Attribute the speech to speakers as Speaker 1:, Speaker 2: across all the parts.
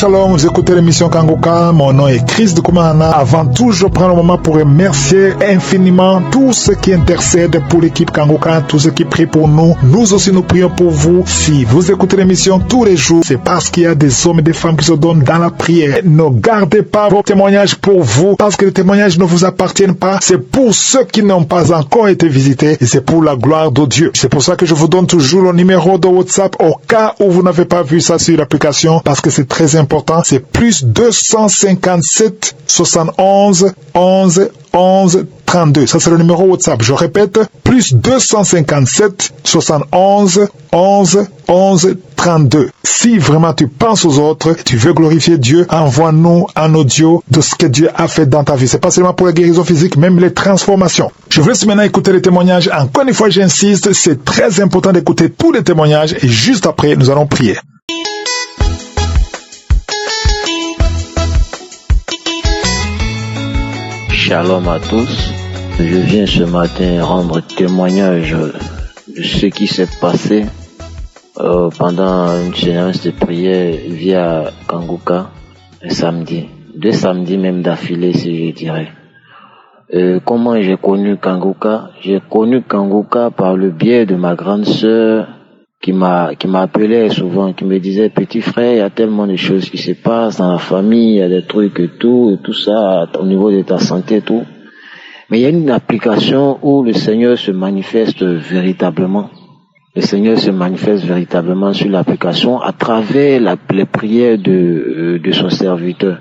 Speaker 1: Shalom, vous écoutez l'émission Kanguka, mon nom est Chris de Koumana. Avant tout, je prends le moment pour remercier infiniment tous ceux qui intercèdent pour l'équipe Kanguka, tous ceux qui prient pour nous. Nous aussi, nous prions pour vous. Si vous écoutez l'émission tous les jours, c'est parce qu'il y a des hommes et des femmes qui se donnent dans la prière. Ne gardez pas vos témoignages pour vous, parce que les témoignages ne vous appartiennent pas. C'est pour ceux qui n'ont pas encore été visités et c'est pour la gloire de Dieu. C'est pour ça que je vous donne toujours le numéro de WhatsApp au cas où vous n'avez pas vu ça sur l'application, parce que c'est très important. C'est plus 257 71 11 11 32. Ça, c'est le numéro WhatsApp. Je répète, plus 257 71 11 11 32. Si vraiment tu penses aux autres, tu veux glorifier Dieu, envoie-nous un audio de ce que Dieu a fait dans ta vie. C'est pas seulement pour la guérison physique, même les transformations. Je vous laisse maintenant écouter les témoignages. Encore une fois, j'insiste, c'est très important d'écouter tous les témoignages et juste après, nous allons prier.
Speaker 2: Shalom à tous. Je viens ce matin rendre témoignage de ce qui s'est passé pendant une séance de prière via Kanguka un samedi. 2 samedis même d'affilée, si je dirais. Comment j'ai connu Kanguka? J'ai connu Kanguka par le biais de ma grande sœur qui m'appelait souvent, qui me disait: petit frère, il y a tellement de choses qui se passent dans la famille, il y a des trucs et tout ça, au niveau de ta santé et tout. Mais il y a une application où le Seigneur se manifeste véritablement. Le Seigneur se manifeste véritablement sur l'application à travers les prières de son serviteur.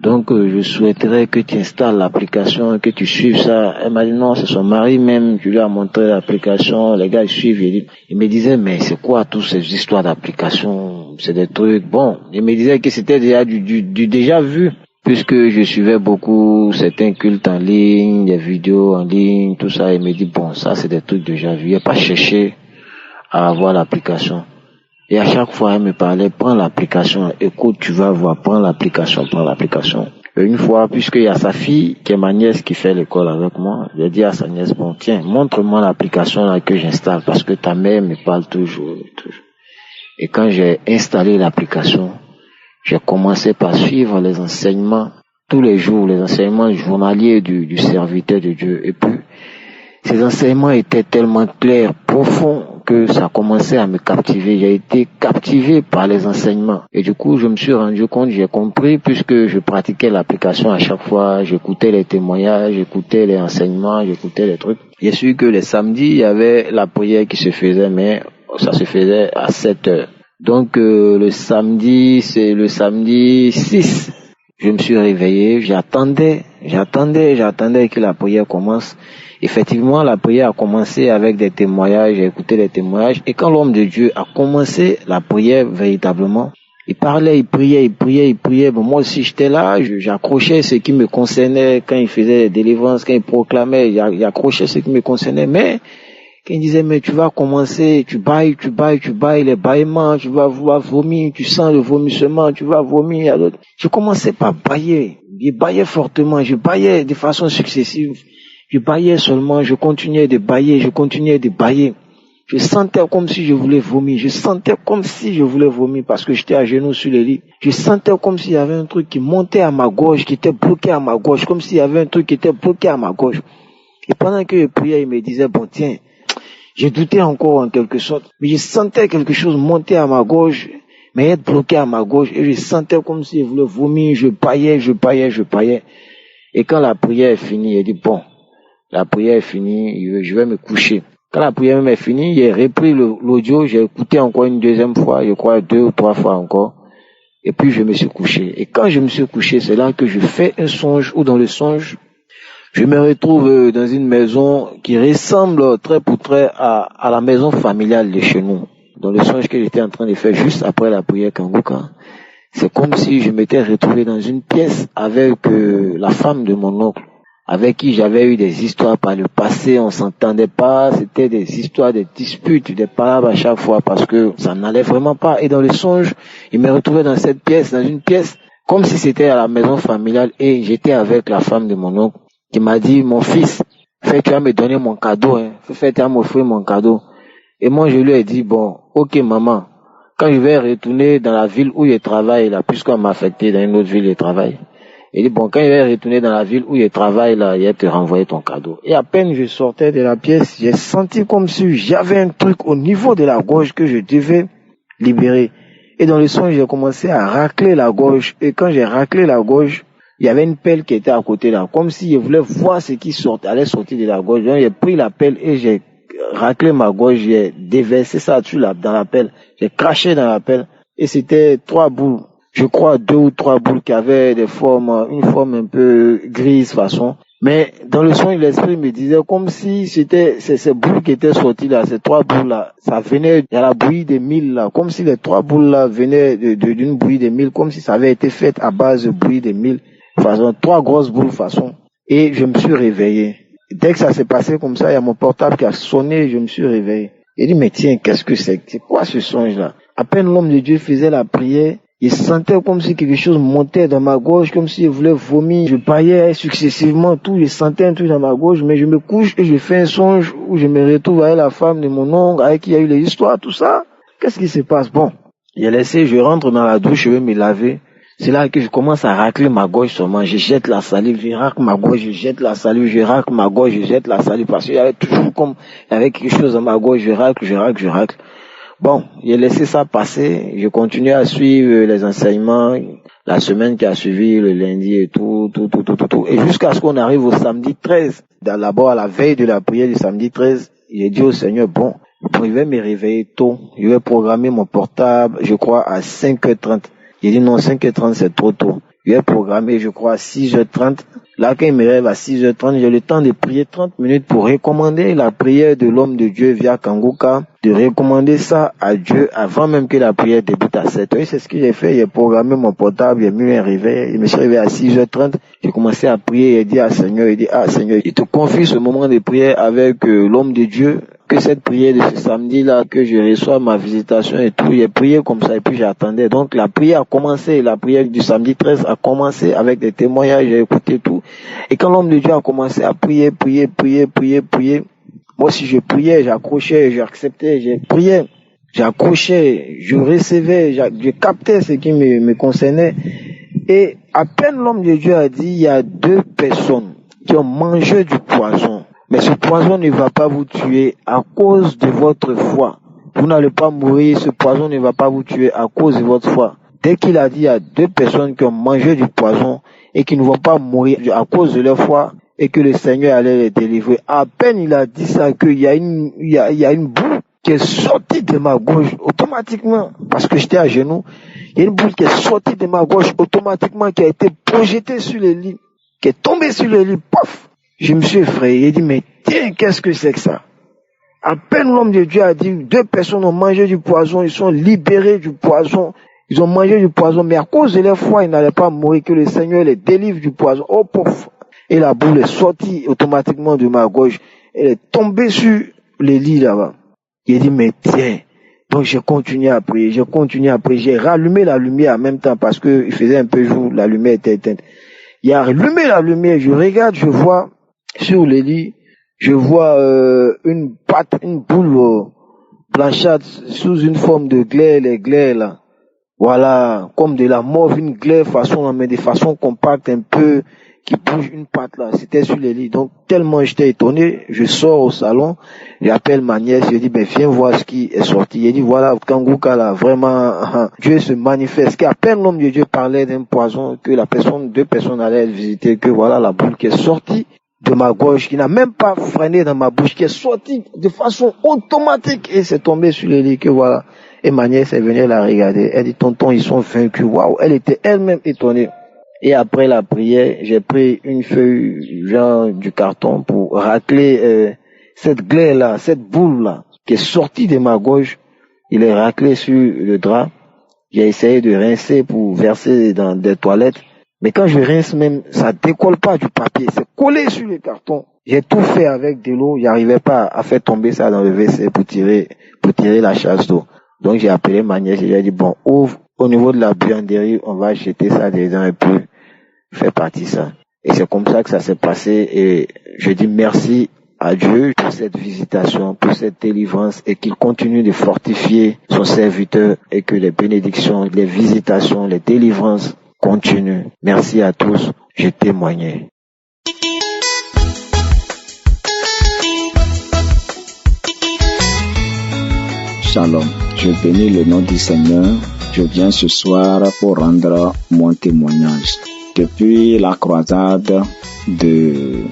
Speaker 2: Donc je souhaiterais que tu installes l'application, que tu suives ça. Elle m'a dit non, c'est son mari même, je lui ai montré l'application, les gars ils suivent. Il me disait mais c'est quoi toutes ces histoires d'application, c'est des trucs, bon, il me disait que c'était déjà du déjà vu, puisque je suivais beaucoup certains cultes en ligne, des vidéos en ligne, tout ça. Il me dit bon, ça c'est des trucs déjà vus, il n'a pas cherché à avoir l'application. Et à chaque fois, elle me parlait, prends l'application, écoute, tu vas voir, prends l'application. Et une fois, puisqu'il y a sa fille, qui est ma nièce, qui fait l'école avec moi, j'ai dit à sa nièce, bon, tiens, montre-moi l'application là que j'installe, parce que ta mère me parle toujours. Et quand j'ai installé l'application, j'ai commencé par suivre les enseignements, tous les jours, les enseignements journaliers du serviteur de Dieu. Et puis, ces enseignements étaient tellement clairs, profonds, que ça commençait à me captiver. J'ai été captivé par les enseignements. Et du coup, je me suis rendu compte, j'ai compris, puisque je pratiquais l'application à chaque fois, j'écoutais les témoignages, j'écoutais les enseignements, j'écoutais les trucs. J'ai su que les samedis, il y avait la prière qui se faisait, mais ça se faisait à 7 heures. Donc, le samedi, c'est le samedi 6. Je me suis réveillé, j'attendais que la prière commence. Effectivement, la prière a commencé avec des témoignages, j'ai écouté les témoignages, et quand l'homme de Dieu a commencé la prière véritablement, il parlait, il priait. Bon, moi aussi j'étais là, j'accrochais ce qui me concernait quand il faisait des délivrances, quand il proclamait, j'accrochais ce qui me concernait, mais quand il disait mais tu vas commencer, tu bailles, les bâillements, tu vas vomir, tu sens le vomissement, tu vas vomir. Alors, je commençais par bailler, je baillais fortement, je baillais de façon successive. Je baillais seulement, je continuais de bailler. Je sentais comme si je voulais vomir. Parce que j'étais à genoux sur le lit. Je sentais comme s'il y avait un truc qui montait à ma gorge, qui était bloqué à ma gorge, comme s'il y avait un truc qui était bloqué à ma gorge. Et pendant que je priais, il me disait, bon tiens, je doutais encore en quelque sorte, mais je sentais quelque chose monter à ma gorge, mais être bloqué à ma gorge, et je sentais comme si je voulais vomir, je baillais. Et quand la prière est finie, il dit, bon, la prière est finie, je vais me coucher. Quand la prière est finie, j'ai repris l'audio, j'ai écouté encore une deuxième fois, je crois 2 ou 3 fois encore. Et puis je me suis couché. Et quand je me suis couché, c'est là que je fais un songe, ou dans le songe, je me retrouve dans une maison qui ressemble très pour très à la maison familiale de chez nous. Dans le songe que j'étais en train de faire juste après la prière Kanguka. C'est comme si je m'étais retrouvé dans une pièce avec la femme de mon oncle, avec qui j'avais eu des histoires par le passé, on s'entendait pas, c'était des histoires, des disputes, des palabres à chaque fois parce que ça n'allait vraiment pas. Et dans le songe, il me retrouvait dans cette pièce, dans une pièce, comme si c'était à la maison familiale et j'étais avec la femme de mon oncle qui m'a dit, mon fils, tu vas me donner mon cadeau, tu vas m'offrir mon cadeau. Et moi je lui ai dit, bon, ok maman, quand je vais retourner dans la ville où je travaille, là, puisqu'on m'a affecté dans une autre ville de travail, il dit, bon, quand je vais retourner dans la ville où je travaille, là, il va te renvoyer ton cadeau. Et à peine je sortais de la pièce, j'ai senti comme si j'avais un truc au niveau de la gorge que je devais libérer. Et dans le songe, j'ai commencé à racler la gorge. Et quand j'ai raclé la gorge, il y avait une pelle qui était à côté là, comme si je voulais voir ce qui allait sortir de la gorge. Donc j'ai pris la pelle et j'ai raclé ma gorge, j'ai déversé ça dessus là, dans la pelle. J'ai craché dans la pelle. Et c'était 3 boules. Je crois 2 ou 3 boules qui avaient une forme un peu grise façon. Mais dans le son, l'esprit me disait comme si c'était ces boules qui étaient sorties là, ces 3 boules là, ça venait de la bouillie des 1000 là, comme si les 3 boules là venaient d'une bouillie des 1000, comme si ça avait été fait à base de bouillie des 1000, façon 3 grosses boules façon. Et je me suis réveillé. Dès que ça s'est passé comme ça, il y a mon portable qui a sonné, je me suis réveillé. J'ai dit mais tiens, qu'est-ce que c'est quoi ce songe là? À peine l'homme de Dieu faisait la prière, je sentais comme si quelque chose montait dans ma gorge, comme si je voulais vomir. Je baillais successivement tout, je sentais un truc dans ma gorge, mais je me couche et je fais un songe où je me retrouve avec la femme de mon oncle, avec qui il y a eu les histoires, tout ça. Qu'est-ce qui se passe? Bon, j'ai laissé, je rentre dans la douche, je vais me laver. C'est là que je commence à racler ma gorge seulement. Je jette la salive, je racle ma gorge, je jette la salive, je racle ma gorge, je jette la salive, parce qu'il y avait toujours comme, il y avait quelque chose dans ma gorge, je racle. Bon, j'ai laissé ça passer, je continue à suivre les enseignements, la semaine qui a suivi, le lundi et tout. Et jusqu'à ce qu'on arrive au samedi 13. D'abord, à la veille de la prière du samedi 13, j'ai dit au Seigneur, bon, je vais me réveiller tôt, je vais programmer mon portable, je crois, à 5h30. J'ai dit non, 5h30 c'est trop tôt. Je vais programmer, je crois, à 6h30. Là, quand il me réveille à 6h30, j'ai le temps de prier 30 minutes pour recommander la prière de l'homme de Dieu via Kanguka, de recommander ça à Dieu avant même que la prière débute à 7h. Et c'est ce que j'ai fait. J'ai programmé mon portable, j'ai mis un réveil. Je me suis réveillé à 6h30. J'ai commencé à prier. J'ai dit à Seigneur, Seigneur, il te confie ce moment de prière avec l'homme de Dieu. Que cette prière de ce samedi-là, que je reçois ma visitation et tout, j'ai prié comme ça et puis j'attendais. Donc la prière a commencé, la prière du samedi 13 a commencé avec des témoignages, j'ai écouté tout. Et quand l'homme de Dieu a commencé à prier, moi aussi je priais, j'accrochais, j'acceptais, j'ai prié, j'accrochais, je recevais, je captais ce qui me concernait. Et à peine l'homme de Dieu a dit, il y a 2 personnes qui ont mangé du poison. Mais ce poison ne va pas vous tuer à cause de votre foi. Vous n'allez pas mourir, ce poison ne va pas vous tuer à cause de votre foi. Dès qu'il a dit, il y a 2 personnes qui ont mangé du poison et qui ne vont pas mourir à cause de leur foi et que le Seigneur allait les délivrer. À peine il a dit ça qu'il y a une boule qui est sortie de ma gorge automatiquement parce que j'étais à genoux. Il y a une boule qui est sortie de ma gorge automatiquement, qui a été projetée sur le lit, qui est tombée sur le lit, paf! Je me suis effrayé, il dit, mais tiens, qu'est-ce que c'est que ça? À peine l'homme de Dieu a dit, 2 personnes ont mangé du poison, ils sont libérés du poison, ils ont mangé du poison, mais à cause de leur foi, ils n'allaient pas mourir, que le Seigneur les délivre du poison. Oh, pauvre! Et la boule est sortie automatiquement de ma gorge, elle est tombée sur les lits là-bas. Il dit, mais tiens. Donc j'ai continué à prier, j'ai rallumé la lumière en même temps parce que il faisait un peu jour, la lumière était éteinte. Il a allumé la lumière, je regarde, je vois sur le lit, je vois une boule blanchâtre sous une forme de glaire, les glaires là. Voilà, comme de la mauve, une glaire mais de façon compacte un peu, qui bouge une patte là. C'était sur le lit. Donc tellement j'étais étonné, je sors au salon, j'appelle ma nièce, je dis, ben viens voir ce qui est sorti. Il dit, voilà, Kanguka là, vraiment, Dieu se manifeste. Qu'à peine l'homme de Dieu parlait d'un poison, que 2 personnes allaient visiter, que voilà la boule qui est sortie de ma gorge, qui n'a même pas freiné dans ma bouche, qui est sortie de façon automatique et c'est tombé sur le lit, que voilà. Et ma nièce est venue la regarder. Elle dit, tonton, ils sont vaincus. Waouh, elle était elle-même étonnée. Et après la prière, j'ai pris une feuille, genre du carton, pour racler cette glaire-là, cette boule-là, qui est sortie de ma gorge. Il est raclé sur le drap. J'ai essayé de rincer pour verser dans des toilettes. Mais quand je rince même, ça décolle pas du papier. C'est collé sur le carton. J'ai tout fait avec de l'eau. J'arrivais pas à faire tomber ça dans le WC pour tirer la chasse d'eau. Donc j'ai appelé ma nièce et j'ai dit, bon, ouvre au niveau de la buanderie, on va jeter ça dedans et puis faire partie ça. Et c'est comme ça que ça s'est passé et je dis merci à Dieu pour cette visitation, pour cette délivrance et qu'il continue de fortifier son serviteur et que les bénédictions, les visitations, les délivrances continuent. Merci à tous, j'ai témoigné.
Speaker 3: Shalom, je bénis le nom du Seigneur. Je viens ce soir pour rendre mon témoignage. Depuis la croisade de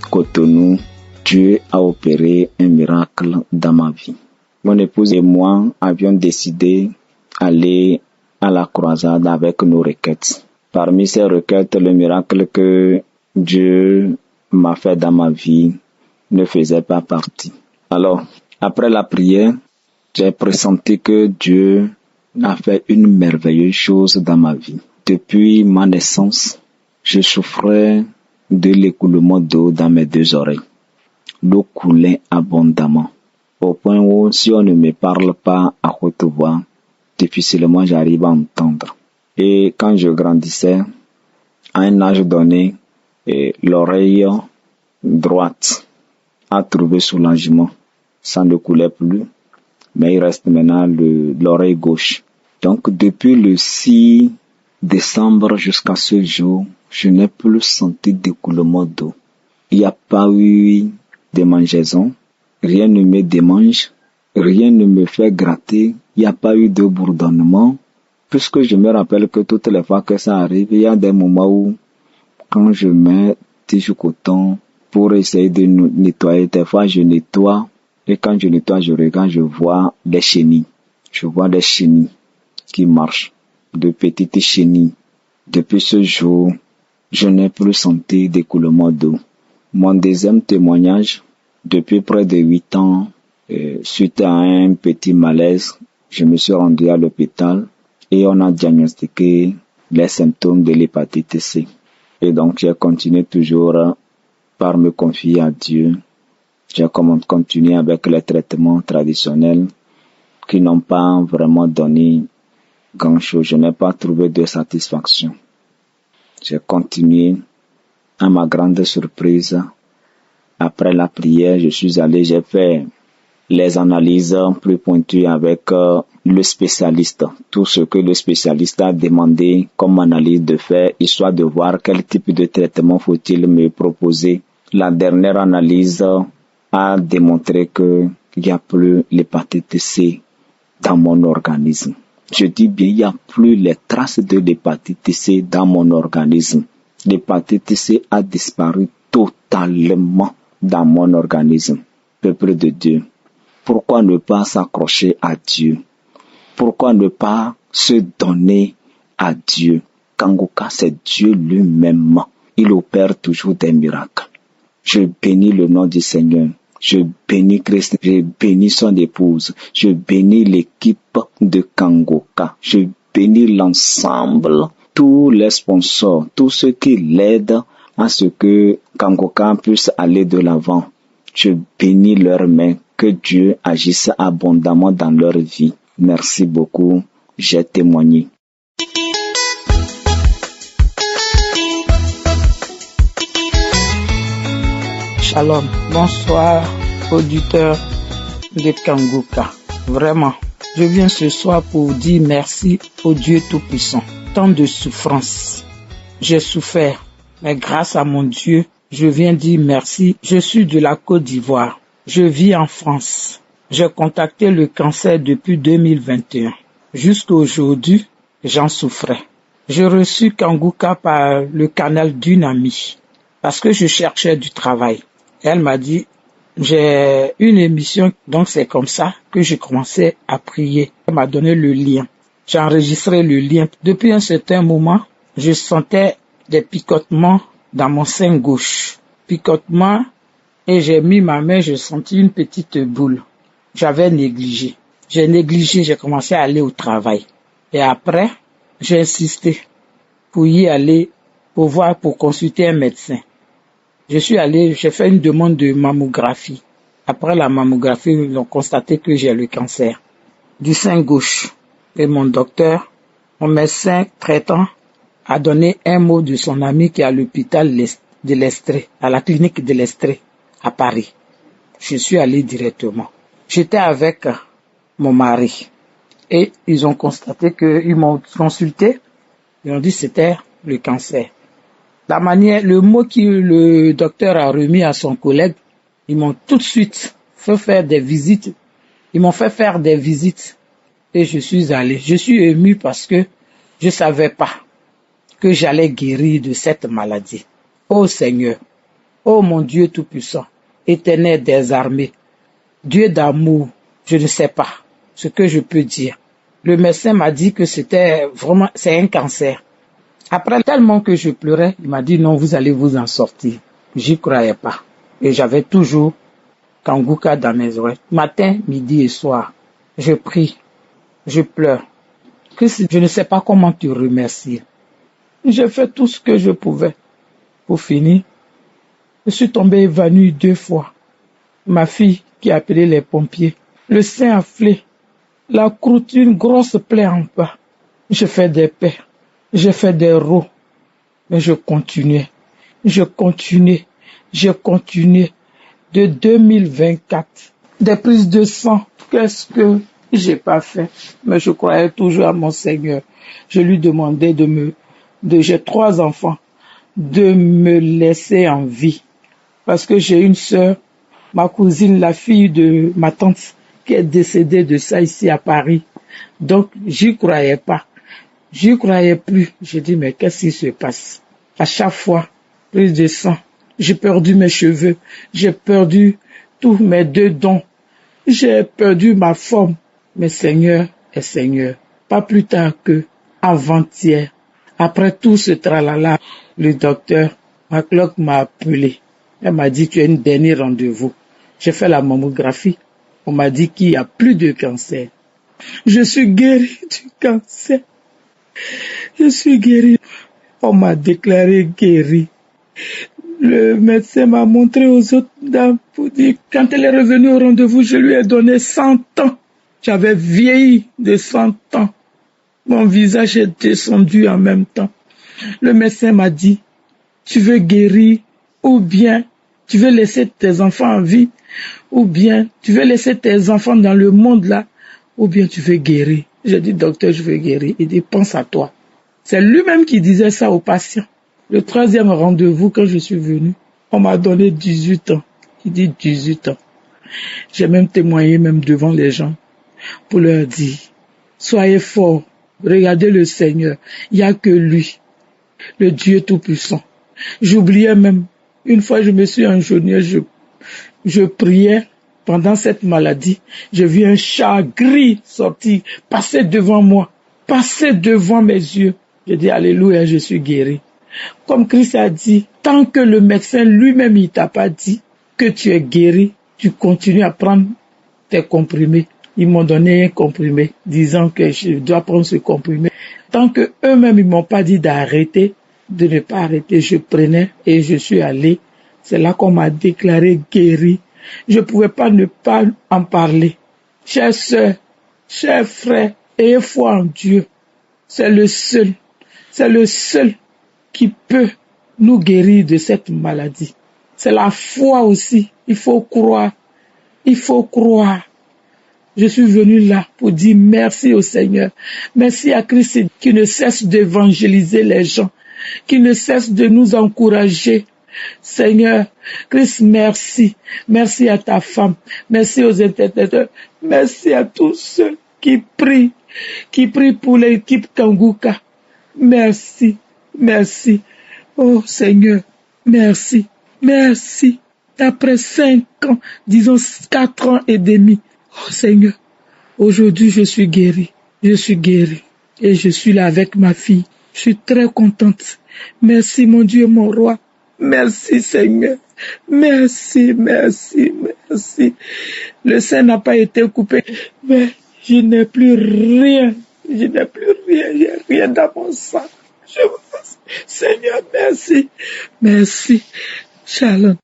Speaker 3: Cotonou, Dieu a opéré un miracle dans ma vie. Mon épouse et moi avions décidé d'aller à la croisade avec nos requêtes. Parmi ces requêtes, le miracle que Dieu m'a fait dans ma vie ne faisait pas partie. Alors, après la prière, j'ai pressenti que Dieu a fait une merveilleuse chose dans ma vie. Depuis ma naissance, je souffrais de l'écoulement d'eau dans mes deux oreilles. L'eau coulait abondamment, au point où si on ne me parle pas à haute voix, difficilement j'arrive à entendre. Et quand je grandissais, à un âge donné, l'oreille droite a trouvé soulagement. Ça ne coulait plus, mais il reste maintenant l'oreille gauche. Donc depuis le 6 décembre jusqu'à ce jour, je n'ai plus senti d'écoulement d'eau. Il n'y a pas eu de mangeaison, rien ne me démange, rien ne me fait gratter, il n'y a pas eu de bourdonnement, puisque je me rappelle que toutes les fois que ça arrive, il y a des moments où, quand je mets tige coton pour essayer de nettoyer, des fois je nettoie, et quand je nettoie, je regarde, je vois des chenilles. Je vois des chenilles qui marchent, de petites chenilles. Depuis ce jour, je n'ai plus senti d'écoulement d'eau. Mon deuxième témoignage, depuis près de 8 ans, suite à un petit malaise, je me suis rendu à l'hôpital et on a diagnostiqué les symptômes de l'hépatite C. Et donc j'ai continué toujours par me confier à Dieu. J'ai continué avec les traitements traditionnels qui n'ont pas vraiment donné grand-chose. Je n'ai pas trouvé de satisfaction. J'ai continué. À ma grande surprise, après la prière, je suis allé, j'ai fait les analyses plus pointues avec le spécialiste. Tout ce que le spécialiste a demandé comme analyse de faire, histoire de voir quel type de traitement faut-il me proposer. La dernière analyse a démontré qu'il n'y a plus l'hépatite C dans mon organisme. Je dis bien, il n'y a plus les traces de l'hépatite C dans mon organisme. L'hépatite C a disparu totalement dans mon organisme. Peuple de Dieu, pourquoi ne pas s'accrocher à Dieu? Pourquoi ne pas se donner à Dieu? Kangoka, c'est Dieu lui-même. Il opère toujours des miracles. Je bénis le nom du Seigneur. Je bénis Christ, je bénis son épouse, je bénis l'équipe de Kangoka, je bénis l'ensemble, tous les sponsors, tous ceux qui l'aident à ce que Kangoka puisse aller de l'avant. Je bénis leurs mains, que Dieu agisse abondamment dans leur vie. Merci beaucoup, j'ai témoigné.
Speaker 4: Shalom, bonsoir, auditeurs de Kangoka. Vraiment, je viens ce soir pour dire merci au Dieu Tout-Puissant. Tant de souffrances, j'ai souffert, mais grâce à mon Dieu, je viens dire merci. Je suis de la Côte d'Ivoire, je vis en France. J'ai contacté le cancer depuis 2021. Jusqu'à aujourd'hui, j'en souffrais. J'ai reçu Kangoka par le canal d'une amie, parce que je cherchais du travail. Elle m'a dit, j'ai une émission, donc c'est comme ça que j'ai commencé à prier. Elle m'a donné le lien. J'ai enregistré le lien. Depuis un certain moment, je sentais des picotements dans mon sein gauche. Picotements, et j'ai mis ma main, j'ai senti une petite boule. J'avais négligé. J'ai commencé à aller au travail. Et après, j'ai insisté pour y aller, pour consulter un médecin. Je suis allé, j'ai fait une demande de mammographie. Après la mammographie, ils ont constaté que j'ai le cancer du sein gauche. Et mon docteur, mon médecin traitant, a donné un mot de son ami qui est à l'hôpital de l'Estrée, à la clinique de l'Estrée. à Paris. Je suis allé directement. J'étais avec mon mari et ils ont constaté ils m'ont consulté. Ils ont dit que c'était le cancer. La manière, le mot que le docteur a remis à son collègue, ils m'ont tout de suite fait faire des visites. Ils m'ont fait faire des visites et je suis allé. Je suis ému parce que je savais pas que j'allais guérir de cette maladie. Ô Seigneur, ô mon Dieu Tout-Puissant, Éternel des armées, Dieu d'amour, je ne sais pas ce que je peux dire. Le médecin m'a dit que c'est un cancer. Après tellement que je pleurais, il m'a dit non, vous allez vous en sortir. J'y croyais pas. Et j'avais toujours Kanguka dans mes oreilles. Matin, midi et soir, je prie, je pleure. Christ, je ne sais pas comment te remercier. J'ai fait tout ce que je pouvais. Pour finir, je suis tombé évanoui 2 fois. Ma fille qui a appelé les pompiers, le sein enflé, la croûte, une grosse plaie en bas. J'ai fait des paix, j'ai fait des rots, mais je continuais de 2024. Des prises de sang, qu'est-ce que j'ai pas fait? Mais je croyais toujours à mon Seigneur. Je lui demandais j'ai 3 enfants, de me laisser en vie. Parce que j'ai une sœur, ma cousine, la fille de ma tante, qui est décédée de ça ici à Paris. Donc, j'y croyais pas. J'y croyais plus. J'ai dit, mais qu'est-ce qui se passe? À chaque fois, prise de sang, j'ai perdu mes cheveux, j'ai perdu tous mes 2 dents, j'ai perdu ma forme. Mais Seigneur est Seigneur. Pas plus tard que avant-hier, après tout ce tralala, le docteur McClock m'a appelé. Elle m'a dit, tu as un dernier rendez-vous. J'ai fait la mammographie. On m'a dit qu'il n'y a plus de cancer. Je suis guéri du cancer. Je suis guéri. On m'a déclaré guéri. Le médecin m'a montré aux autres dames pour dire, quand elle est revenue au rendez-vous, je lui ai donné 100 ans. J'avais vieilli de 100 ans. Mon visage est descendu en même temps. Le médecin m'a dit, tu veux guérir ou bien tu veux laisser tes enfants en vie ou bien tu veux laisser tes enfants dans le monde là ou bien tu veux guérir. J'ai dit, docteur, je veux guérir. Il dit, pense à toi. C'est lui-même qui disait ça aux patients. Le 3e rendez-vous, quand je suis venu, on m'a donné 18 ans. Il dit 18 ans. J'ai même témoigné même devant les gens pour leur dire, soyez forts, regardez le Seigneur, il n'y a que lui, le Dieu Tout-Puissant. J'oubliais même, une fois je me suis agenouillé, je priais pendant cette maladie, j'ai vu un chat gris sortir, passer devant moi, passer devant mes yeux. J'ai dit, alléluia, je suis guéri. Comme Christ a dit, tant que le médecin lui-même il t'a pas dit que tu es guéri, tu continues à prendre tes comprimés. Ils m'ont donné un comprimé, disant que je dois prendre ce comprimé. Tant que eux-mêmes ils m'ont pas dit d'arrêter, de ne pas arrêter, je prenais et je suis allé. C'est là qu'on m'a déclaré guéri. Je pouvais pas ne pas en parler. Chers sœurs, chers frères, ayez foi en Dieu. C'est le seul qui peut nous guérir de cette maladie. C'est la foi aussi. Il faut croire. Je suis venu là pour dire merci au Seigneur. Merci à Christ qui ne cesse d'évangéliser les gens, qui ne cesse de nous encourager. Seigneur, Christ, merci. Merci à ta femme. Merci aux intercesseurs. Merci à tous ceux qui prient pour l'équipe Kanguka. Merci. Oh Seigneur, merci. Après 5 ans, disons 4 ans et demi, oh Seigneur, aujourd'hui je suis guéri. Et je suis là avec ma fille. Je suis très contente. Merci mon Dieu, mon roi. Merci Seigneur. Merci. Le sein n'a pas été coupé, mais je n'ai plus rien. J'ai rien dans mon sang. Je vous remercie. Seigneur, merci. Shalom.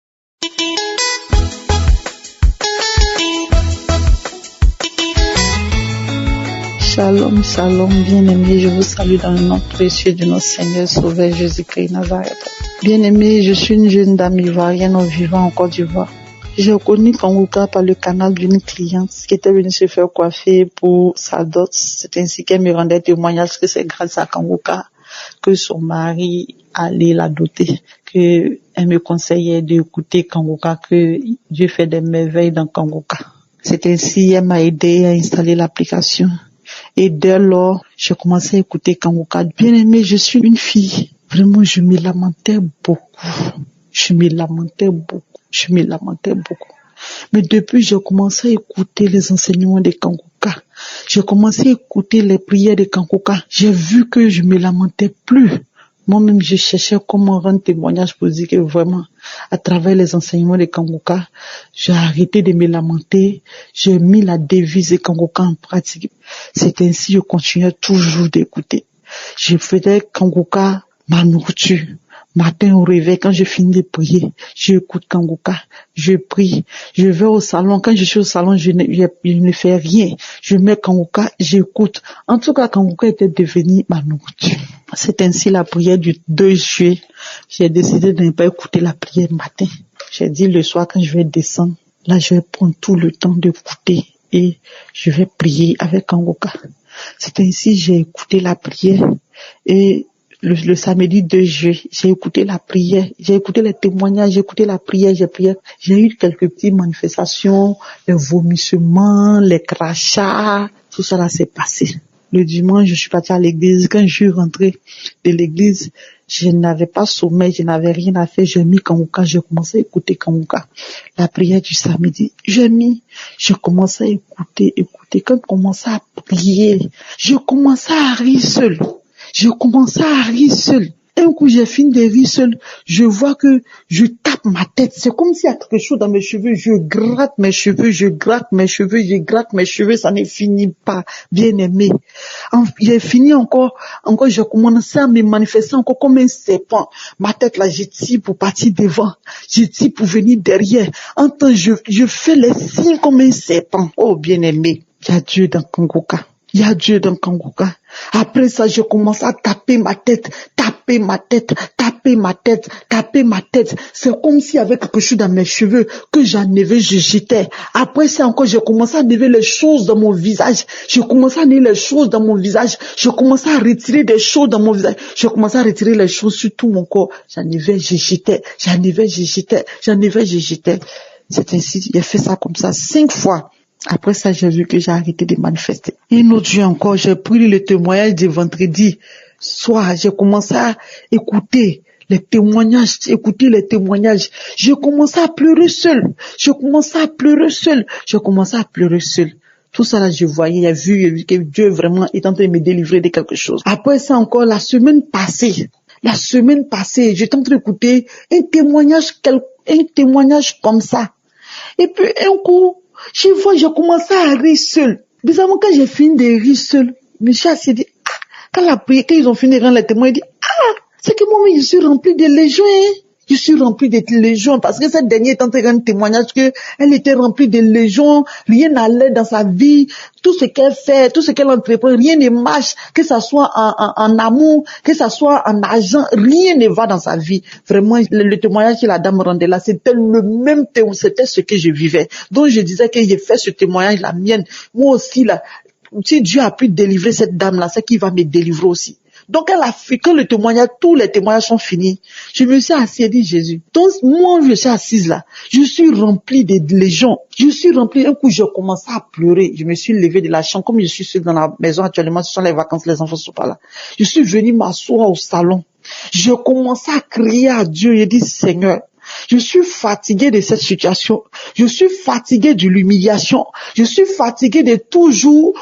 Speaker 5: Shalom, bien-aimés, je vous salue dans le nom précieux de notre Seigneur Sauveur Jésus-Christ Nazareth. Bien-aimés, je suis une jeune dame ivoirienne au vivant en Côte d'Ivoire. J'ai connu Kanguka par le canal d'une cliente qui était venue se faire coiffer pour sa dot. C'est ainsi qu'elle me rendait témoignage que c'est grâce à Kanguka que son mari allait la doter, que elle me conseillait d'écouter Kanguka, que Dieu fait des merveilles dans Kanguka. C'est ainsi elle m'a aidé à installer l'application. Et dès lors, j'ai commencé à écouter Kanguka. Bien aimé, je suis une fille. Vraiment, je me lamentais beaucoup. Mais depuis, j'ai commencé à écouter les enseignements de Kanguka. J'ai commencé à écouter les prières de Kanguka. J'ai vu que je me lamentais plus. Moi-même, je cherchais comment rendre témoignage pour dire que vraiment, à travers les enseignements de Kanguka, j'ai arrêté de me lamenter. J'ai mis la devise de Kanguka en pratique. C'est ainsi que je continuais toujours d'écouter. Je faisais Kanguka ma nourriture. Matin au réveil, quand je finis de prier, j'écoute Kanguka, je prie, je vais au salon. Quand je suis au salon, je ne fais rien. Je mets Kanguka, j'écoute. En tout cas, Kanguka était devenu ma nourriture. C'est ainsi la prière du 2 juillet. J'ai décidé de ne pas écouter la prière matin. J'ai dit le soir, quand je vais descendre, là, je vais prendre tout le temps d'écouter et je vais prier avec Kanguka. C'est ainsi j'ai écouté la prière et le samedi 2 juillet, j'ai écouté la prière, j'ai écouté les témoignages, j'ai écouté la prière, j'ai prié. J'ai eu quelques petites manifestations, les vomissements, les crachats, tout ça là s'est passé. Le dimanche, je suis partie à l'église. Quand je suis rentrée de l'église, je n'avais pas sommeil, je n'avais rien à faire. J'ai mis Kanguka, j'ai commencé à écouter Kanguka. La prière du samedi, j'ai commencé à écouter. Quand je commençais à prier, je commençais à rire seul. Un coup, j'ai fini de rire seul. Je vois que je tape ma tête. C'est comme s'il y a quelque chose dans mes cheveux. Je gratte mes cheveux. Ça ne finit pas. Bien aimé. J'ai fini encore, j'ai commencé à me manifester encore comme un serpent. Ma tête là, je tire pour partir devant. Je tire pour venir derrière. En temps, je fais les signes comme un serpent. Oh, bien aimé. Il y a Dieu dans Kanguka. Après ça, je commence à taper ma tête. C'est comme s'il y avait quelque chose dans mes cheveux que j'enlevais, je jetais. Après ça encore, je commençais à enlever les choses dans mon visage. Je commençais à retirer des choses dans mon visage. Je commençais à retirer les choses sur tout mon corps. J'enlevais, je jetais. C'est ainsi, j'ai fait ça comme ça 5 fois. Après ça, j'ai vu que j'ai arrêté de manifester. Et une autre jour encore, j'ai pris le témoignage de vendredi soir. J'ai commencé à écouter les témoignages. J'ai commencé à pleurer seul. Tout ça là, je voyais, j'ai vu que Dieu vraiment est en train de me délivrer de quelque chose. Après ça encore, la semaine passée, j'étais en train d'écouter un témoignage comme ça. Et puis un coup, j'ai commencé à rire seul. Bizarrement, quand j'ai fini de rire seul, monsieur s'est dit, quand ils ont fini de rendre les témoins, il dit, c'est que moi, je suis rempli de légions, parce que cette dernière est en train de rendre témoignage qu'elle était remplie de légions, rien n'allait dans sa vie, tout ce qu'elle fait, tout ce qu'elle entreprend, rien ne marche, que ça soit en amour, que ça soit en argent, rien ne va dans sa vie. Vraiment, le témoignage que la dame rendait là, c'était le même témoignage, c'était ce que je vivais. Donc je disais que j'ai fait ce témoignage, la mienne, moi aussi là, si Dieu a pu délivrer cette dame là, c'est qu'il va me délivrer aussi. Donc elle a fait que tous les témoignages sont finis. Je me suis assise et dit Jésus. Donc moi je suis assise là. Je suis remplie de légions. Un coup j'ai commencé à pleurer. Je me suis levée de la chambre. Comme je suis seule dans la maison actuellement, ce sont les vacances, les enfants sont pas là. Je suis venue m'asseoir au salon. Je commençais à crier à Dieu et dit Seigneur, je suis fatiguée de cette situation. Je suis fatiguée de l'humiliation. Je suis fatiguée de toujours,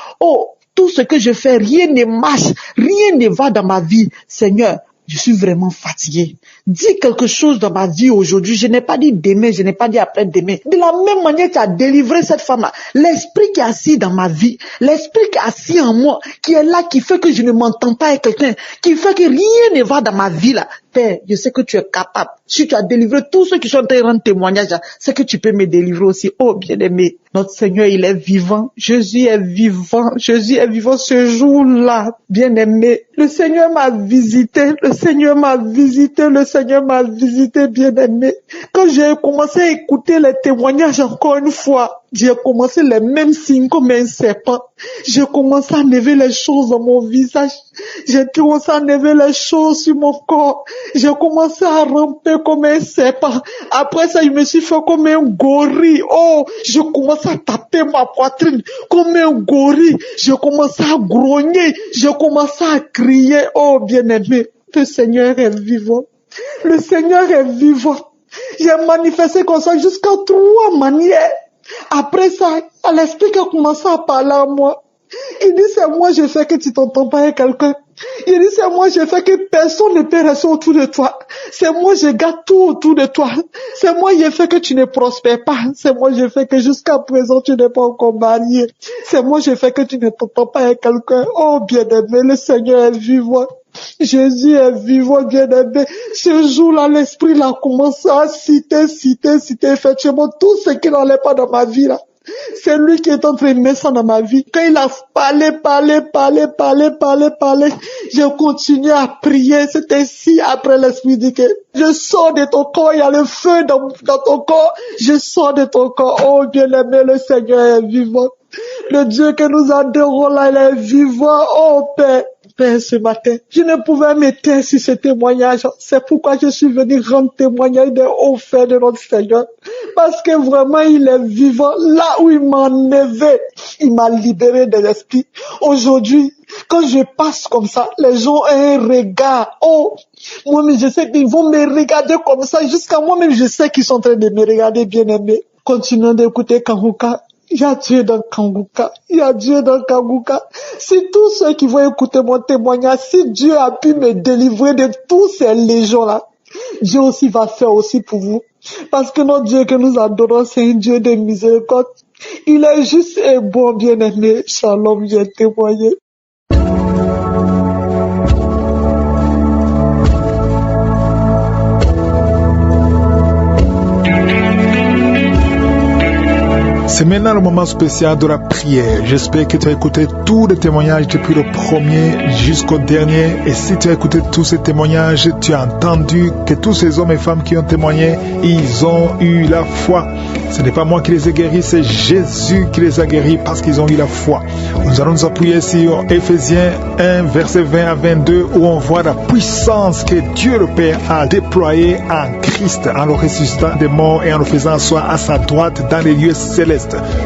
Speaker 5: tout ce que je fais, rien ne marche, rien ne va dans ma vie. Seigneur, je suis vraiment fatiguée. Dis quelque chose dans ma vie aujourd'hui. Je n'ai pas dit demain, je n'ai pas dit après-demain. De la même manière que tu as délivré cette femme-là, l'esprit qui est assis dans ma vie, l'esprit qui est assis en moi, qui est là, qui fait que je ne m'entends pas avec quelqu'un, qui fait que rien ne va dans ma vie là. Père, je sais que tu es capable. Si tu as délivré tous ceux qui sont en train de rendre témoignage, c'est que tu peux me délivrer aussi. Oh, bien-aimé, notre Seigneur, il est vivant. Jésus est vivant. Jésus est vivant ce jour-là. Bien-aimé, le Seigneur m'a visité. Le Seigneur m'a visité. Le Seigneur m'a visité, bien-aimé. Quand j'ai commencé à écouter les témoignages encore une fois, j'ai commencé les mêmes signes comme un serpent. J'ai commencé à enlever les choses dans mon visage. J'ai commencé à enlever les choses sur mon corps. J'ai commencé à ramper comme un serpent. Après ça, je me suis fait comme un gorille. Oh, je commençais à taper ma poitrine comme un gorille. Je commençais à grogner. Je commençais à crier. Oh, bien-aimé, le Seigneur est vivant. Le Seigneur est vivant. J'ai manifesté comme ça jusqu'à 3 manières. Après ça, l'esprit a commencé à parler à moi. Il dit, c'est moi, j'ai fait que tu t'entends pas avec quelqu'un. Il dit, c'est moi, j'ai fait que personne ne peut rester autour de toi. C'est moi, je garde tout autour de toi. C'est moi, j'ai fait que tu ne prospères pas. C'est moi, j'ai fait que jusqu'à présent, tu n'es pas encore marié. C'est moi, j'ai fait que tu ne t'entends pas avec quelqu'un. Oh, bien-aimé, le Seigneur est vivant. Jésus est vivant, bien-aimé. Ce jour-là, l'esprit a commencé à citer effectivement tout ce qui n'allait pas dans ma vie là. C'est lui qui est en train de mettre ça dans ma vie. Quand il a parlé, j'ai continué à prier. C'est ainsi après l'esprit dit que je sors de ton corps, il y a le feu dans ton corps. Je sors de ton corps. Oh bien-aimé, le Seigneur est vivant. Le Dieu que nous adorons là, il est vivant. Oh Père. Père, ce matin, je ne pouvais me taire sur ce témoignage. C'est pourquoi je suis venu rendre témoignage des hauts faits de notre Seigneur. Parce que vraiment, il est vivant. Là où il m'a enlevé, il m'a libéré de l'esprit. Aujourd'hui, quand je passe comme ça, les gens ont un regard. Oh, moi-même, je sais qu'ils vont me regarder comme ça. Jusqu'à moi-même, je sais qu'ils sont en train de me regarder, bien-aimé. Continuons d'écouter Kanguka. Il y a Dieu dans Kanguka. Il y a Dieu dans Kanguka. Si tous ceux qui vont écouter mon témoignage, si Dieu a pu me délivrer de tous ces légions-là, Dieu aussi va faire aussi pour vous. Parce que notre Dieu que nous adorons, c'est un Dieu de miséricorde. Il est juste et bon, bien-aimé. Shalom, j'ai témoigné.
Speaker 1: C'est maintenant le moment spécial de la prière. J'espère que tu as écouté tous les témoignages depuis le premier jusqu'au dernier. Et si tu as écouté tous ces témoignages, tu as entendu que tous ces hommes et femmes qui ont témoigné, ils ont eu la foi. Ce n'est pas moi qui les ai guéris, c'est Jésus qui les a guéris parce qu'ils ont eu la foi. Nous allons nous appuyer sur Éphésiens 1, verset 20 à 22, où on voit la puissance que Dieu le Père a déployée en Christ, en le ressuscitant des morts et en le faisant asseoir à sa droite dans les lieux célestes.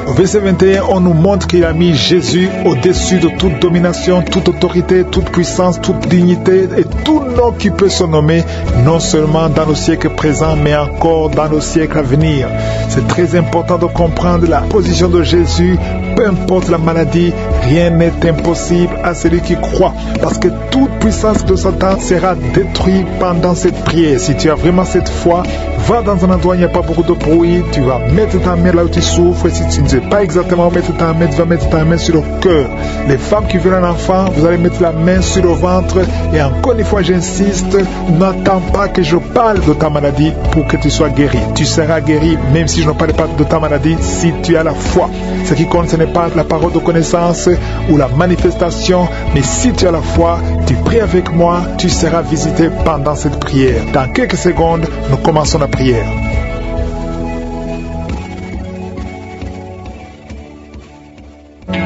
Speaker 1: Au verset 21, on nous montre qu'il a mis Jésus au-dessus de toute domination, toute autorité, toute puissance, toute dignité et tout nom qui peut se nommer, non seulement dans le siècle présent, mais encore dans le siècle à venir. C'est très important de comprendre la position de Jésus. Peu importe la maladie, rien n'est impossible à celui qui croit. Parce que toute puissance de Satan sera détruite pendant cette prière. Si tu as vraiment cette foi, va dans un endroit où il n'y a pas beaucoup de bruit. Tu vas mettre ta main là où tu souffres. Si tu ne sais pas exactement où mettre ta main, tu vas mettre ta main sur le cœur. Les femmes qui veulent un enfant, vous allez mettre la main sur le ventre. Et encore une fois, j'insiste, n'attends pas que je parle de ta maladie pour que tu sois guéri. Tu seras guéri même si je ne parle pas de ta maladie, si tu as la foi. Ce qui compte, ce n'est pas la parole de connaissance ou la manifestation, mais si tu as la foi, tu pries avec moi, tu seras visité pendant cette prière. Dans quelques secondes, nous commençons la prière.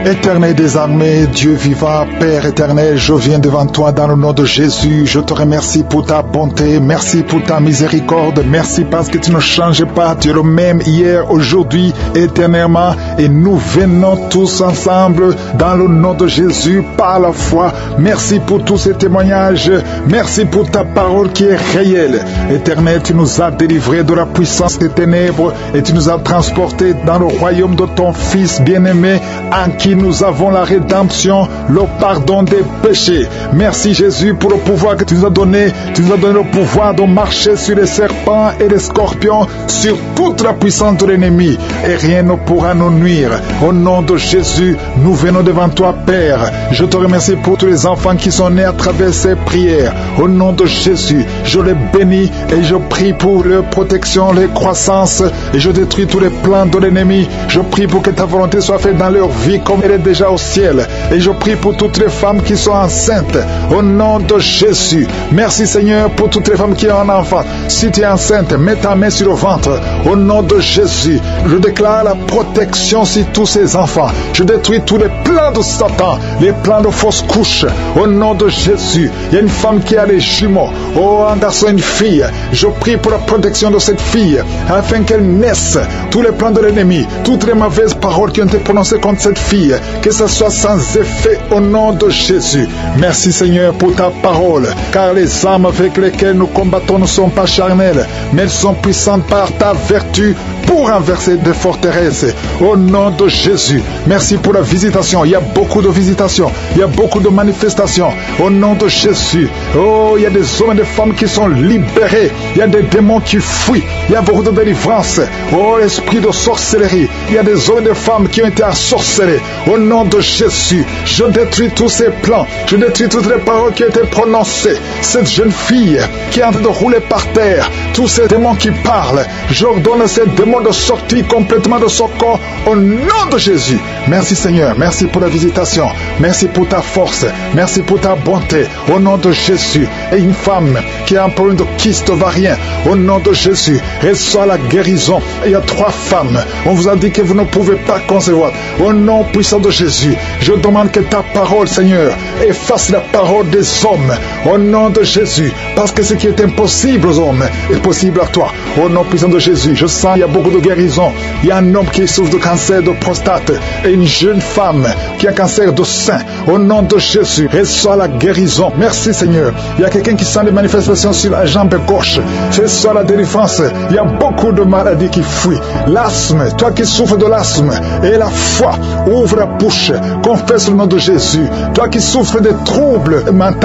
Speaker 1: Éternel des armées, Dieu vivant, Père éternel, je viens devant toi dans le nom de Jésus. Je te remercie pour ta bonté, merci pour ta miséricorde, merci parce que tu ne changes pas, tu es le même hier, aujourd'hui, éternellement. Et nous venons tous ensemble dans le nom de Jésus par la foi. Merci pour tous ces témoignages, merci pour ta parole qui est réelle. Éternel, tu nous as délivrés de la puissance des ténèbres et tu nous as transportés dans le royaume de ton Fils bien-aimé en qui qui nous avons la rédemption, le pardon des péchés. Merci Jésus pour le pouvoir que tu nous as donné. Tu nous as donné le pouvoir de marcher sur les serpents et les scorpions, sur toute la puissance de l'ennemi, et rien ne pourra nous nuire. Au nom de Jésus, nous venons devant toi, Père. Je te remercie pour tous les enfants qui sont nés à travers ces prières. Au nom de Jésus, je les bénis et je prie pour leur protection, leur croissance, et je détruis tous les plans de l'ennemi. Je prie pour que ta volonté soit faite dans leur vie comme elle est déjà au ciel. Et je prie pour toutes les femmes qui sont enceintes. Au nom de Jésus, merci Seigneur pour toutes les femmes qui ont un enfant. Si tu es enceinte, mets ta main sur le ventre. Au nom de Jésus, je déclare la protection sur tous ces enfants. Je détruis tous les plans de Satan, les plans de fausses couches. Au nom de Jésus, il y a une femme qui a les jumeaux. Oh, un garçon, une fille. Je prie pour la protection de cette fille, afin qu'elle naisse. Tous les plans de l'ennemi, toutes les mauvaises paroles qui ont été prononcées contre cette fille, que ce soit sans effet au nom de Jésus. Merci Seigneur pour ta parole, car les armes avec lesquelles nous combattons ne sont pas charnelles, mais elles sont puissantes par ta vertu pour renverser des forteresses. Au nom de Jésus, merci pour la visitation. Il y a beaucoup de visitations, il y a beaucoup de manifestations. Au nom de Jésus, oh, il y a des hommes et des femmes qui sont libérés. Il y a des démons qui fuient. Il y a beaucoup de délivrance. Oh, l'esprit de sorcellerie. Il y a des hommes et des femmes qui ont été ensorcelés. Au nom de Jésus, je détruis tous ces plans. Je détruis toutes les paroles qui ont été prononcées. Cette jeune fille qui est en train de rouler par terre, tous ces démons qui parlent, j'ordonne ces démons de sortir complètement de son corps au nom de Jésus. Merci Seigneur, merci pour la visitation, merci pour ta force, merci pour ta bonté, au nom de Jésus. Et une femme qui a un problème de kyste ovarien, au nom de Jésus, reçoit la guérison. Il y a 3 femmes, on vous a dit que vous ne pouvez pas concevoir. Au nom puissant de Jésus, je demande que ta parole, Seigneur, efface la parole des hommes, au nom de Jésus, parce que ce qui est impossible aux hommes est possible à toi. Au nom puissant de Jésus, je sens il y a beaucoup de guérison. Il y a un homme qui souffre de cancer de prostate et une jeune femme qui a cancer de sein. Au nom de Jésus, reçois la guérison. Merci Seigneur. Il y a quelqu'un qui sent des manifestations sur la jambe gauche. Reçois la délivrance. Il y a beaucoup de maladies qui fuient. L'asthme, toi qui souffres de l'asthme et la foi, ouvre la bouche, confesse le nom de Jésus. Toi qui souffres de troubles mentaux,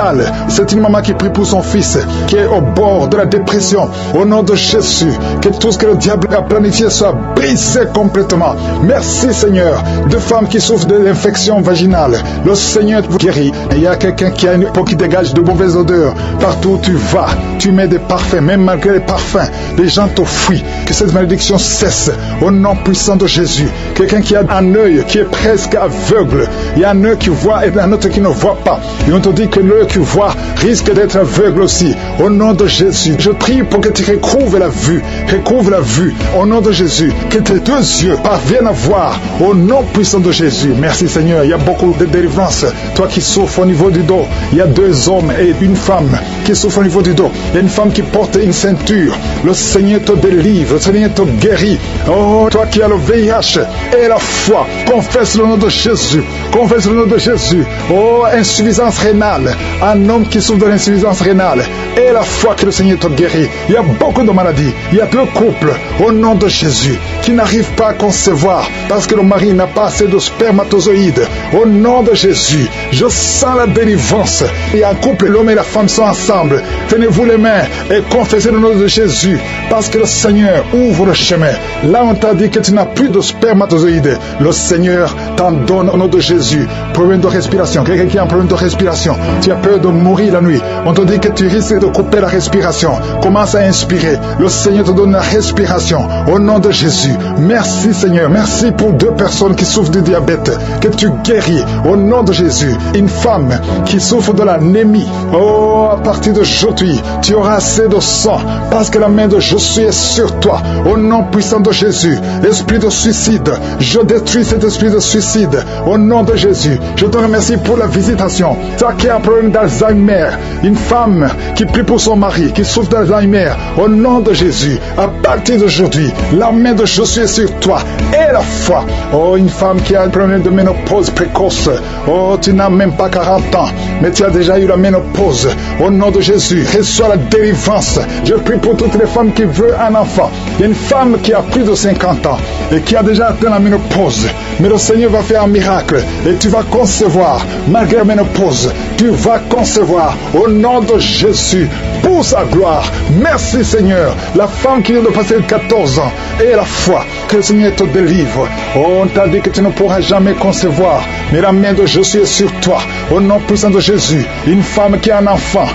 Speaker 1: c'est une maman qui prie pour son fils qui est au bord de la dépression. Au nom de Jésus, que tout ce que le diable a planifié soit brisé complètement. Merci Seigneur. De femmes qui souffrent de l'infection vaginale, le Seigneur vous guérit. Il y a quelqu'un qui a une peau qui dégage de mauvaises odeurs. Partout où tu vas, tu mets des parfums, même malgré les parfums, les gens te fuient. Que cette malédiction cesse au nom puissant de Jésus. Quelqu'un qui a un œil qui est presque aveugle, il y a un œil qui voit et un autre qui ne voit pas. Et on te dit que l'œil qui voit risque d'être aveugle aussi. Au nom de Jésus, je prie pour que tu recouvres la vue. Recouvre la vue. Au nom de Jésus, que tes 2 yeux parviennent à voir. Au nom puissant de Jésus. Merci Seigneur. Il y a beaucoup de délivrance. Toi qui souffres au niveau du dos, il y a 2 hommes et une femme qui souffrent au niveau du dos. Il y a une femme qui porte une ceinture. Le Seigneur te délivre. Le Seigneur te guérit. Oh, toi qui as le VIH et la foi, confesse le nom de Jésus. Confesse le nom de Jésus. Oh, insuffisance rénale. Un homme qui souffre de l'insuffisance rénale et la foi que le Seigneur te guérit. Il y a beaucoup de maladies. Il y a 2 couples au nom de Jésus qui n'arrivent pas à concevoir parce que le mari n'a pas assez de spermatozoïdes. Au nom de Jésus, je sens la délivrance. Il y a un couple, l'homme et la femme sont ensemble. Tenez-vous les mains et confessez le nom de Jésus parce que le Seigneur ouvre le chemin. Là, on t'a dit que tu n'as plus de spermatozoïdes. Le Seigneur t'en donne au nom de Jésus. Problème de respiration. Quelqu'un qui a un problème de respiration. Tu as peur de mourir la nuit. On te dit que tu risques de couper la respiration. Commence à inspirer. Le Seigneur te donne la respiration. Au nom de Jésus. Merci Seigneur. Merci pour 2 personnes qui souffrent du diabète. Que tu guéris. Au nom de Jésus. Une femme qui souffre de l'anémie. Oh, à partir d'aujourd'hui, tu auras assez de sang. Parce que la main de Jésus est sur toi. Au nom puissant de Jésus. Esprit de suicide. Je détruis cet esprit de suicide. Au nom de Jésus. Je te remercie pour la visitation. Toi qui as un problème d'Alzheimer. Une femme qui prie pour son mari, qui souffre d'Alzheimer. Au nom de Jésus. À partir d'aujourd'hui, la main de Jésus est sur toi. Et la foi. Oh, une femme qui a un problème de ménopause précoce. Oh, tu n'as même pas 40 ans. Mais tu as déjà eu la ménopause. Au nom de Jésus. Reçois la délivrance. Je prie pour toutes les femmes qui veulent un enfant. Il y a une femme qui a plus de 50 ans et qui a déjà atteint la ménopause. Mais le Seigneur va faire un miracle et tu vas concevoir, malgré la ménopause, tu vas concevoir au nom de Jésus pour sa gloire. Merci Seigneur. La femme qui vient de passer 14 ans et la foi, que le Seigneur te délivre. Oh, on t'a dit que tu ne pourras jamais concevoir, mais la main de Jésus est sur toi. Au nom puissant de Jésus, une femme qui a un enfant,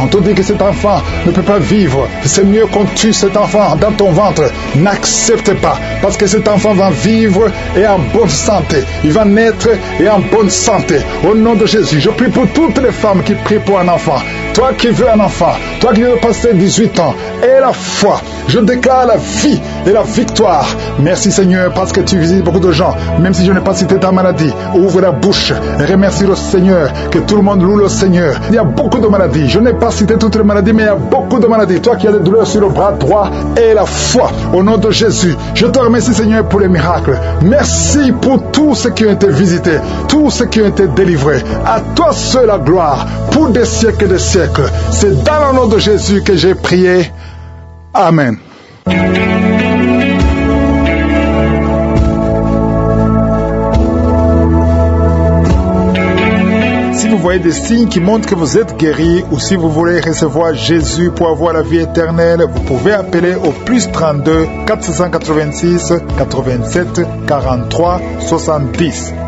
Speaker 1: on te dit que cet enfant ne peut pas vivre. C'est mieux qu'on tue cet enfant dans ton ventre. N'accepte pas, parce que cet enfant va vivre et en bonne santé. Il va naître et en bonne santé. Au nom de Jésus, je prie pour toutes les femmes qui prient pour un enfant. Toi qui veux un enfant, toi qui veux passer 18 ans, et la foi, je déclare la vie et la victoire. Merci Seigneur, parce que tu visites beaucoup de gens, même si je n'ai pas cité ta maladie. Ouvre la bouche et remercie le Seigneur, que tout le monde loue le Seigneur. Il y a beaucoup de maladies, je n'ai pas cité toutes les maladies, mais il y a beaucoup de maladies. Toi qui as des douleurs sur le bras droit, et la foi, au nom de Jésus, je te remercie Seigneur pour les miracles. Merci pour tous ceux qui ont été visités, tous ceux qui ont été délivrés. À toi seul la gloire, pour des siècles et des siècles. C'est dans le nom de Jésus que j'ai prié. Amen. Si vous voyez des signes qui montrent que vous êtes guéri, ou si vous voulez recevoir Jésus pour avoir la vie éternelle, vous pouvez appeler au plus 32 486 87 43 70.